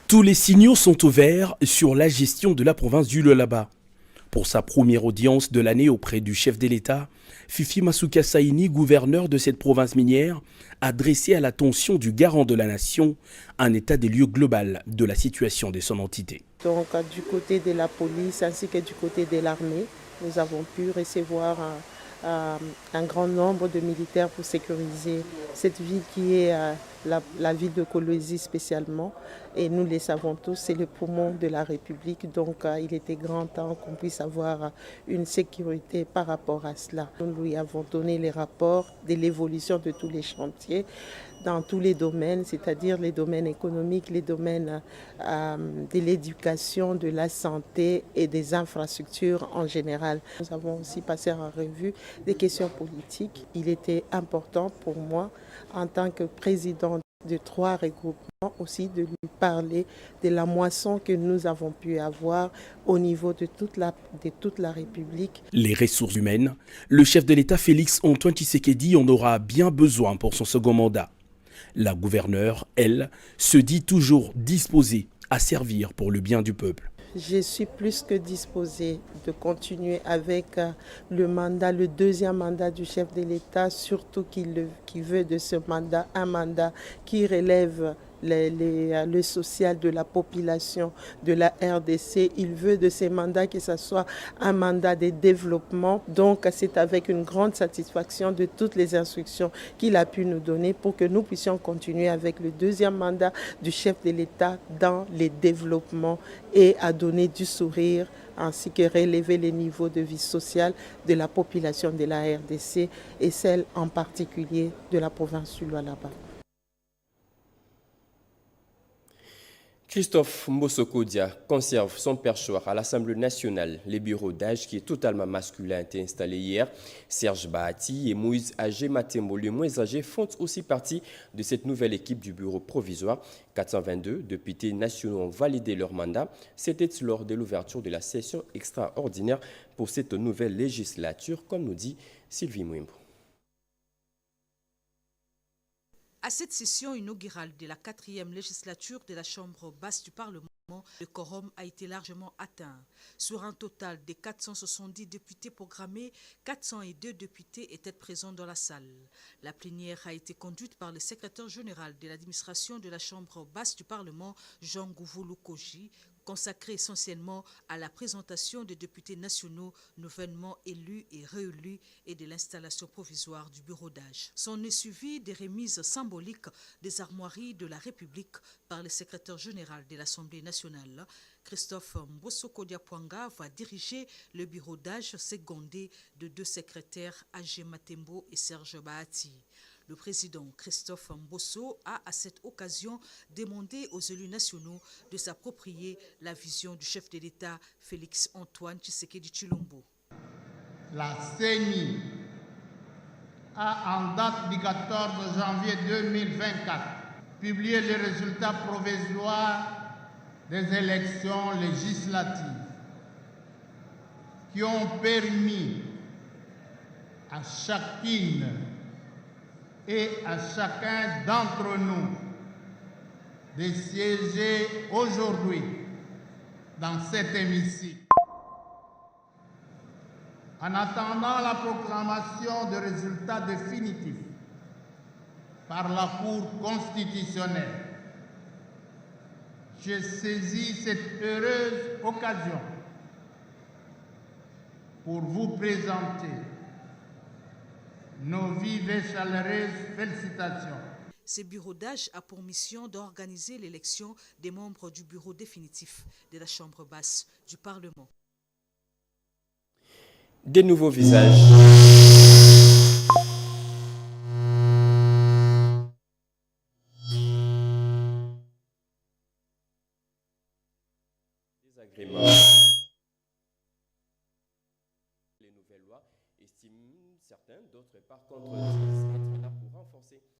Tous les signaux sont au vert sur la gestion de la province du Lualaba. Pour sa première audience de l'année auprès du chef de l'État, Fifi Masuka Saini, gouverneur de cette province minière, a dressé à l'attention du garant de la nation un état des lieux global de la situation de son entité. Donc du côté de la police ainsi que du côté de l'armée, nous avons pu recevoir un grand nombre de militaires pour sécuriser cette ville qui est la ville de Kolwezi spécialement. Et nous le savons tous, c'est le poumon de la République. Donc il était grand temps qu'on puisse avoir une sécurité par rapport à cela. Nous lui avons donné les rapports de l'évolution de tous les chantiers dans tous les domaines, c'est-à-dire les domaines économiques, les domaines de l'éducation, de la santé et des infrastructures en général. Nous avons aussi passé en revue des questions politiques. Il était important pour moi, en tant que président de 3 regroupements, aussi de lui parler de la moisson que nous avons pu avoir au niveau de toute la République. Les ressources humaines, le chef de l'État Félix Antoine Tshisekedi en aura bien besoin pour son second mandat. La gouverneure, elle, se dit toujours disposée à servir pour le bien du peuple. Je suis plus que disposée de continuer avec le deuxième mandat du chef de l'État, surtout qu'il veut de ce mandat un mandat qui relève le social de la population de la RDC. Il veut de ces mandats que ce soit un mandat de développement. Donc c'est avec une grande satisfaction de toutes les instructions qu'il a pu nous donner pour que nous puissions continuer avec le deuxième mandat du chef de l'État dans les développements et à donner du sourire ainsi que relever les niveaux de vie sociale de la population de la RDC et celle en particulier de la province du Lualaba. Christophe Mbosso-Kodia conserve son perchoir à l'Assemblée nationale. Le bureau d'âge qui est totalement masculin a été installé hier. Serge Bahati et Moïse Agé Matembo, les moins âgés, font aussi partie de cette nouvelle équipe du bureau provisoire. 422 députés nationaux ont validé leur mandat. C'était lors de l'ouverture de la session extraordinaire pour cette nouvelle législature, comme nous dit Sylvie Mouimbo. À cette session inaugurale de la 4e législature de la Chambre basse du Parlement, le quorum a été largement atteint. Sur un total de 470 députés programmés, 402 députés étaient présents dans la salle. La plénière a été conduite par le secrétaire général de l'administration de la Chambre basse du Parlement, Jean Gouvoulou Koji, consacré essentiellement à la présentation des députés nationaux nouvellement élus et réélus et de l'installation provisoire du bureau d'âge. S'en est suivi des remises symboliques des armoiries de la République par le secrétaire général de l'Assemblée nationale. Christophe Mbosso-Kodia Pwanga va diriger le bureau d'âge secondé de 2 secrétaires, Agé Matembo et Serge Bahati. Le président Christophe Mbosso a à cette occasion demandé aux élus nationaux de s'approprier la vision du chef de l'État Félix Antoine Tshisekedi Tshilombo. La CENI a, en date du 14 janvier 2024, publié les résultats provisoires des élections législatives qui ont permis à chacune et à chacun d'entre nous de siéger aujourd'hui dans cet hémicycle. En attendant la proclamation de résultats définitifs par la Cour constitutionnelle, je saisis cette heureuse occasion pour vous présenter nos vives et chaleureuses félicitations. Ce bureau d'âge a pour mission d'organiser l'élection des membres du bureau définitif de la Chambre basse du Parlement. Des nouveaux visages. Désagréments. Les nouvelles lois estiment certains, d'autres par contre disent être là pour renforcer